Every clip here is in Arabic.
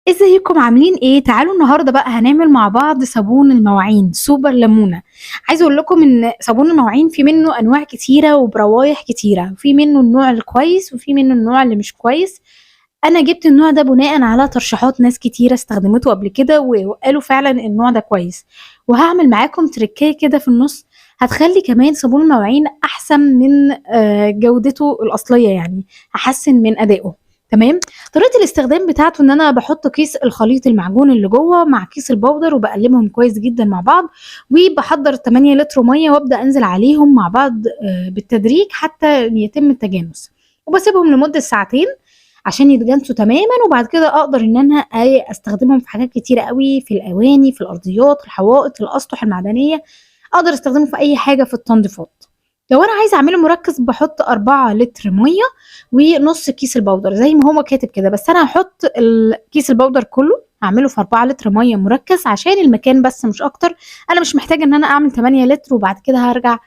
ازيكم عاملين ايه؟ تعالوا النهارده بقى هنعمل مع بعض صابون المواعين سوبر ليمونة. عايزه اقول لكم ان صابون المواعين في منه انواع كتيره وبروايح كتيره، في منه النوع الكويس وفي منه النوع اللي مش كويس. انا جبت النوع ده بناء على ترشيحات ناس كتيره استخدمته قبل كده وقالوا فعلا النوع ده كويس. وهعمل معاكم تريكايه كده في النص هتخلي كمان صابون المواعين احسن من جودته الاصليه، يعني هحسن من ادائه. تمام. طريقة الاستخدام بتاعته ان انا بحط كيس الخليط المعجون اللي جوه مع كيس البودر وبقلبهم كويس جدا مع بعض، وبحضر 8 لتر ميه وابدا انزل عليهم مع بعض بالتدريج حتى يتم التجانس، وبسيبهم لمدة ساعتين عشان يتجانسوا تماما. وبعد كده اقدر ان انا استخدمهم في حاجات كتيرة قوي، في الاواني، في الارضيات، الحوائط، الاسطح المعدنية. اقدر استخدمه في اي حاجة في التنظيفات. لو انا عايزه اعمله مركز بحط 4 لتر ميه ونص كيس البودر زي ما هو كاتب كده، بس انا هحط الكيس البودر كله هعمله في 4 لتر ميه مركز عشان المكان بس مش اكتر. انا مش محتاجه ان انا اعمل 8 لتر وبعد كده هرجع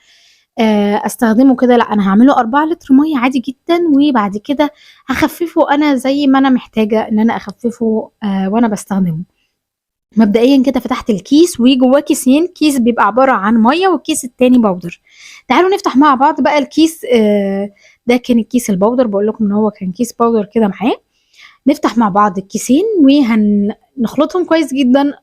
استخدمه كده، لا انا هعمله 4 لتر ميه عادي جدا، وبعد كده هخففه انا زي ما انا محتاجه ان انا اخففه وانا بستخدمه. مبدئيا كده فتحت الكيس وجواه كيسين، كيس بيبقى عبارة عن مية والكيس التاني بودر. تعالوا نفتح مع بعض بقى الكيس. ده كان الكيس البودر، بقول لكم ان هو كان كيس بودر كده معاه. نفتح مع بعض الكيسين وهنخلطهم كويس جدا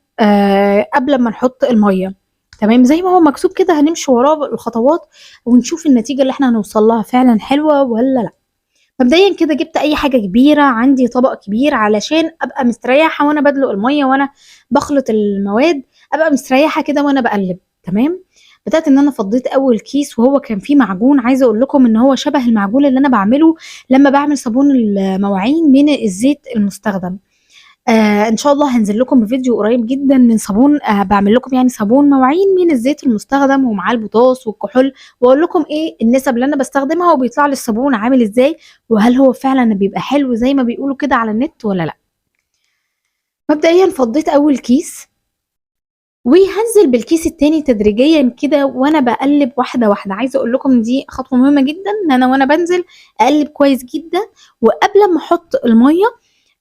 قبل ما نحط المية. تمام زي ما هو مكتوب كده، هنمشي وراه الخطوات ونشوف النتيجة اللي احنا هنوصل لها فعلا حلوة ولا لا. مبدئيا كده جبت اي حاجه كبيره، عندي طبق كبير علشان ابقى مستريحه وانا بدلق الميه وانا بخلط المواد، ابقى مستريحه كده وانا بقلب. تمام. بدات ان انا فضيت اول كيس وهو كان فيه معجون، عايزه اقول لكم ان هو شبه المعجون اللي انا بعمله لما بعمل صابون المواعين من الزيت المستخدم. ان شاء الله هنزل لكم بفيديو قريب جدا من صابون، بعمل لكم يعني صابون مواعين من الزيت المستخدم ومعاه البوتاس والكحول، واقول لكم ايه النسب اللي انا بستخدمها وبيطلع لي الصابون عامل ازاي، وهل هو فعلا بيبقى حلو زي ما بيقولوا كده على النت ولا لا. مبدئيا فضيت اول كيس وهنزل بالكيس التاني تدريجيا كده وانا بقلب واحده واحده. عايزه اقول لكم دي خطوه مهمه جدا، ان انا وانا بنزل اقلب كويس جدا، وقبل ما احط الميه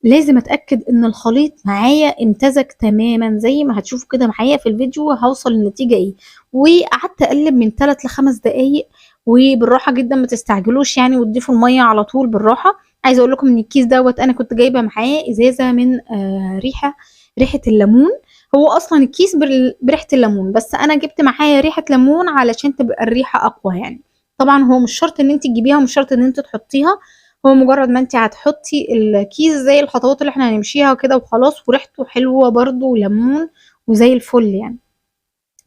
لازم اتاكد ان الخليط معايا امتزج تماما زي ما هتشوفوا كده معايا في الفيديو هوصل للنتيجه ايه. وقعدت اقلب من 3 ل 5 دقائق، وبالراحه جدا ما تستعجلوش يعني، وتضيفوا الميه على طول بالراحه. عايزه اقول لكم ان الكيس دوت انا كنت جايبه معاه ازازه من ريحه الليمون. هو اصلا الكيس بريحه الليمون، بس انا جبت معايا ريحه ليمون علشان تبقى الريحه اقوى يعني. طبعا هو مش شرط ان انت تجيبيها ومش شرط ان انت تحطيها، هو مجرد ما انت هتحطي الكيس زي الخطوات اللي احنا هنمشيها وكده وخلاص، وريحته حلوة برضو وليمون وزي الفل يعني.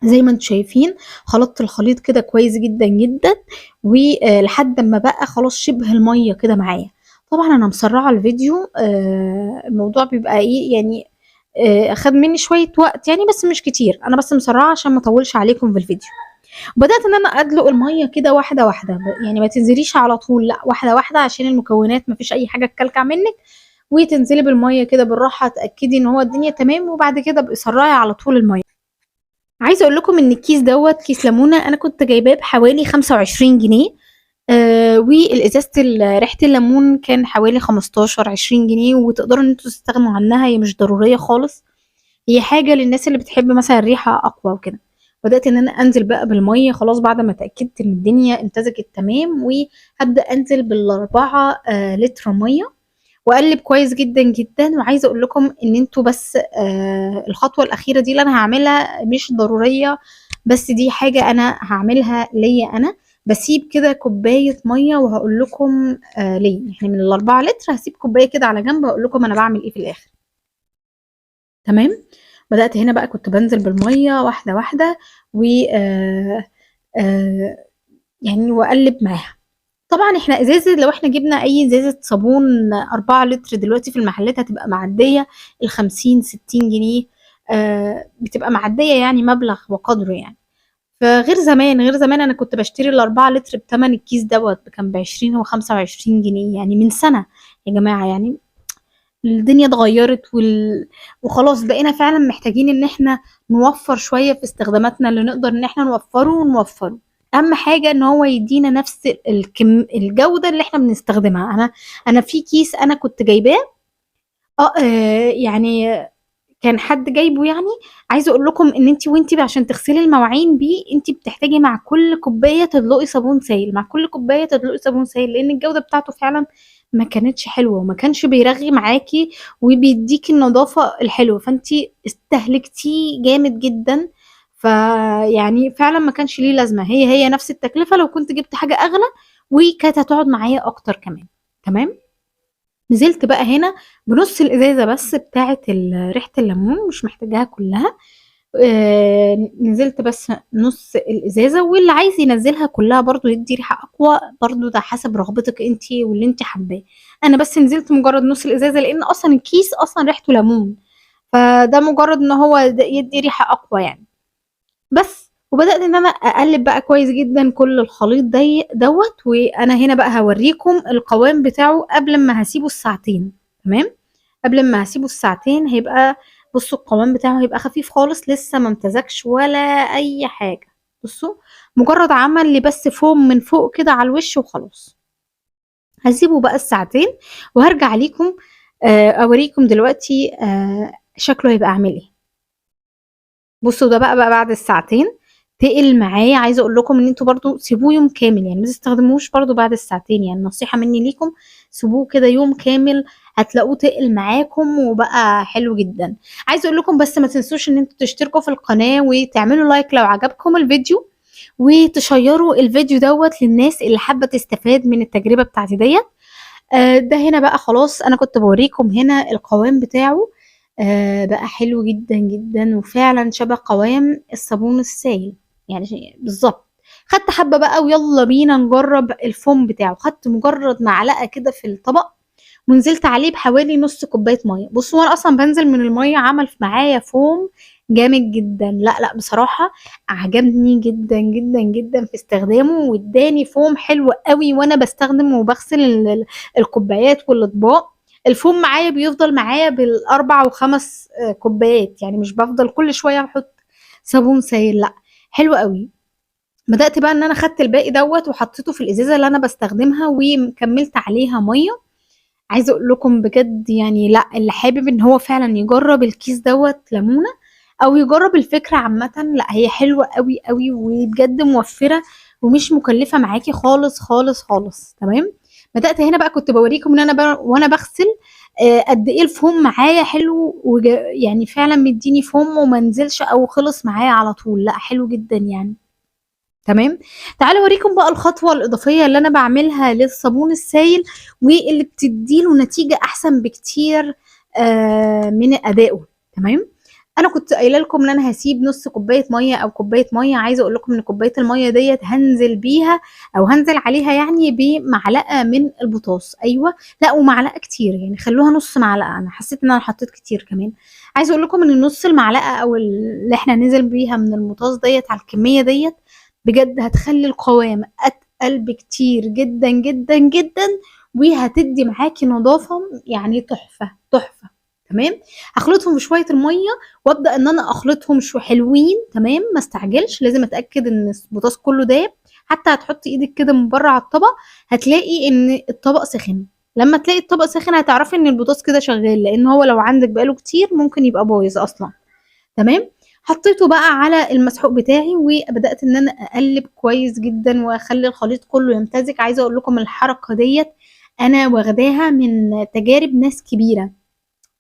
زي ما انتم شايفين خلطت الخليط كده كويس جدا جدا، ولحد ما بقى خلاص شبه المية كده معايا. طبعا انا مسرعة الفيديو، الموضوع بيبقى ايه يعني، خد مني شوية وقت يعني بس مش كتير، انا بس مسرعة عشان ما اطولش عليكم في الفيديو. وبدأت ان انا ادلق المية كده واحدة واحدة، يعني ما تنزليش على طول، لا واحدة واحدة عشان المكونات ما فيش اي حاجة تكلكع منك، وتنزلي بالمية كده بالراحة تأكدي ان هو الدنيا تمام، وبعد كده بقي سرعي على طول المية. عايزة اقول لكم ان الكيس دوت كيس ليمونة انا كنت جايباه بحوالي 25 جنيه. والازازة ريحة الليمون كان حوالي 15 20 جنيه، وتقدروا ان انتوا تستغنوا عنها، هي مش ضرورية خالص، هي حاجة للناس اللي بتحب مثلا ريحة أقوى وكده. بدأت إن أنا أنزل بقى بالمية خلاص بعد ما اتأكدت إن الدنيا امتزجت تمام، وهبدأ أنزل بالأربعة لتر مية وأقلب كويس جدا جدا. وعايزة أقول لكم إن انتوا بس الخطوة الأخيرة دي اللي أنا هعملها مش ضرورية، بس دي حاجة أنا هعملها ليا أنا. بسيب كده كوباية مية وهقول لكم ليه، يعني من الأربعة لتر هسيب كوباية كده على جنب هقول لكم أنا بعمل إيه في الآخر. تمام. بدأت هنا بقى كنت بنزل بالمية واحدة واحدة و آه يعني وأقلب معاها. طبعا احنا ازازة، لو احنا جبنا اي ازازة صابون 4 لتر دلوقتي في المحلات هتبقى معدية 50 60 جنيه، بتبقى معدية يعني مبلغ وقدره يعني. فغير زمان، غير زمان انا كنت بشتري ال4 لتر بتمن الكيس دوت كان ب20 و25 جنيه، يعني من سنة يا جماعة يعني. الدنيا اتغيرت وخلاص بقينا فعلا محتاجين ان احنا نوفر شوية في استخداماتنا اللي نقدر ان احنا نوفره ونوفره. اهم حاجة ان هو يدينا نفس الجودة اللي احنا بنستخدمها. انا في كيس انا كنت جايباه يعني كان حد جايبه يعني. عايزة أقول لكم إن أنتِ عشان تغسلي المواعين بيه، أنتِ بتحتاجي مع كل كوباية تدلقي صابون سايل، مع كل كوباية تدلقي صابون سايل، لإن الجودة بتاعته فعلًا ما كانتش حلوة، وما كانش بيرغي معاكِ وبيدّيكِ النضافة الحلوة، فأنتِ استهلكتيه جامد جدًا، فيعني فعلًا ما كانش ليه لازمة، هي نفس التكلفة لو كنت جبت حاجة أغلى، وكانت هتقعد معايا أكتر كمان، تمام؟ نزلت بقى هنا بنُص الإزازة بس بتاعة ريحة الليمون، مش محتاجاها كلّها، نزلت بس نُص الإزازة، واللي عايز ينزّلها كلّها برضه يدّي ريحة أقوى، برضه ده حسب رغبتِك أنتِ واللي أنتِ حاباه. أنا بس نزلت مجرّد نُص الإزازة، لإن أصلًا الكيس أصلًا ريحته ليمون، فده مجرّد إن هو يدّي ريحة أقوى يعني. بس، وبدأت إن أنا أقلّب بقى كويس جدًا كل الخليط دوّة، وأنا هنا بقى هاورّيكم القوام بتاعه قبل أمّا هاسيبه الساعتين، تمام؟ قبل أمّا هاسيبه الساعتين هيبقى، بُصّوا القوام بتاعه هيبقى خفيف خالص، لسه ما امتزجش ولا أي حاجة، بُصّوا، مجرّد عمل لي بس فوم من فوق كده على الوش وخلاص. هاسيبه بقى الساعتين وهارجع ليكم أورّيكم دلوقتي شكله هيبقى عامل إيه. بُصّوا ده بقى بعد الساعتين تقِل معايا، عايزة أقول لكم إن أنتم برضه سيبوه يوم كامل، يعني ما تستخدموهوش برضه بعد الساعتين، يعني نصيحة مني ليكم، سيبوه كده يوم كامل هتلاقوه تقِل معاكم وبقى حلو جدًا. عايزة أقول لكم بس ما تنسوش إن أنتم تشتركوا في القناة وتعملوا لايك لو عجبكم الفيديو، وتشيّروا الفيديو دوّة للناس اللي حابة تستفاد من التجربة بتاعتي ديّة. ده هنا بقى خلاص أنا كنت باورّيكم هنا القوام بتاعه، بقى حلو جدًا، جدًا، وفعلًا شَبه قوام الصابون السايل، يعني بالضبط. خدت حبّة بقى ويالّا بينا نجرّب الفوم بتاعه، خدت مجرّد معلقة كده في الطبق ونزلت عليه بحوالي نُص كوباية مَيّة. بُصّوا هو أنا أصلًا بانزل من المَيّة عمل معايا فوم جامد جدًا، لأ، لأ، بصراحة عجبني جدًا، جدًا، جدًا في استخدامه وادّاني فوم حلو أوي وأنا باستخدم وباغسل الكوبايات والأطباق. الفوم معايا بيفضل معايا بال4 و5 كوبايات، يعني مش بافضل كل شوية أحط صابون سايل لأ، حلو أوي. بدأت بقى إن أنا خدت الباقي دوّة وحطيته في الإزازة اللي أنا باستخدمها كمّلت عليها مَيّة. عايزة أقول لكم بجد يعني لأ، اللي حابب إن هو فعلًا يجرّب الكيس دوّة ليمونة أو يجرّب الفكرة عامةً، لأ هي حلوة أوي، أوي، وبجد موفّرة ومش مكلفة معاكِ خالص، خالص، خالص، تمام. بدأت هنا بقى كنت باوريكم إن أنا وأنا باغسل قد إيه الفوم معايا حلو يعني فعلًا مدّيني فوم وما نزلش أو خلص معايا على طول، لأ حلو جدًا يعني. تمام. تعالوا أوريكم بقى الخطوة الإضافية اللي أنا باعملها للصابون السايل، واللي بتدّي له نتيجة أحسن بكتير من أدائه، تمام. أنا كنت قايلة لكم إن أنا هاسيب نُص كوباية مَيّة أو كوباية مَيّة، عايزة أقول لكم إن كوباية المَيّة ديّة هانزل بيها أو هانزل عليها يعني بمعلقة من البوتاص، أيوه، لأ ومعلقة كتير، يعني خلّوها نُص معلقة، أنا حسيت إن أنا حطيت كتير كمان. عايزة أقول لكم إن نُص المعلقة أو اللي إحنا ننزل بيها من البوتاص ديّة على الكمية ديّة بجد هتخلّي القوام أتقل بكتير جدًا، جدًا، جدًا، وهتدّي معاكِ نضافة يعني تحفة، تحفة، تمام. هاخلطهم بشوية المَيّة وأبدأ إن أنا أخلطهم حلوين، تمام، ما استعجلش، لازم أتأكد إن البوتاص كلّه داب، حتى هتحطّي إيدِك كده من برّه على الطبق هتلاقي إن الطبق سِخِن، لمّا تلاقي الطبق سِخِن هتعرفي إن البوتاص كده شغّال، لإن هو لو عندِك بقى له كتير ممكن يبقى بايظ أصلًا. تمام. حطيته بقى على المسحوق بتاعي وبدأت إن أنا أقلّب كويس جدًا وأخلّي الخليط كلّه يمتزج. عايزة أقول لكم الحركة ديّة أنا واخداها من تجارب ناس كبيرة.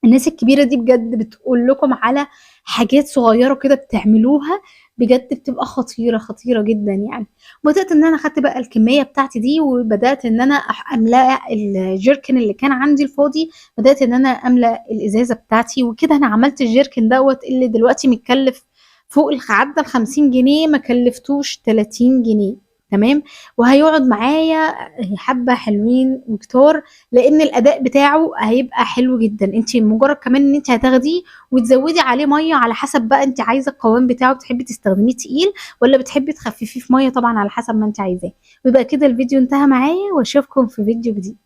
الناس الكبيرة دي بجد بتقول لكم على حاجات صغيرة كده بتعملوها بجد بتبقى خطيرة، خطيرة جدًا يعني. وبدأت إن أنا خدت بقى الكمية بتاعتي دي وبدأت إن أنا أملاه الجيركن اللي كان عندي الفاضي، بدأت إن أنا أملا الإزازة بتاعتي، وكده أنا عملت الجيركن دوّة اللي دلوقتي متكلف فوق عدّى ال50 جنيه ما كلفتوش 30 جنيه، تمام. وهيقعد معايا حبة حلوين وكتار، لإن الأداء بتاعه هيبقى حلو جدًا. أنتِ مجرد كمان إن أنتِ هتاخديه وتزوّدي عليه مَيّة على حسب بقى أنتِ عايزة القوام بتاعه بتحبي تستخدميه تقيل والّا بتحبي تخففيه في مَيّة، طبعًا على حسب ما أنتِ عايزاه. ويبقى كده الفيديو انتهى معايا وأشوفكم في فيديو جديد.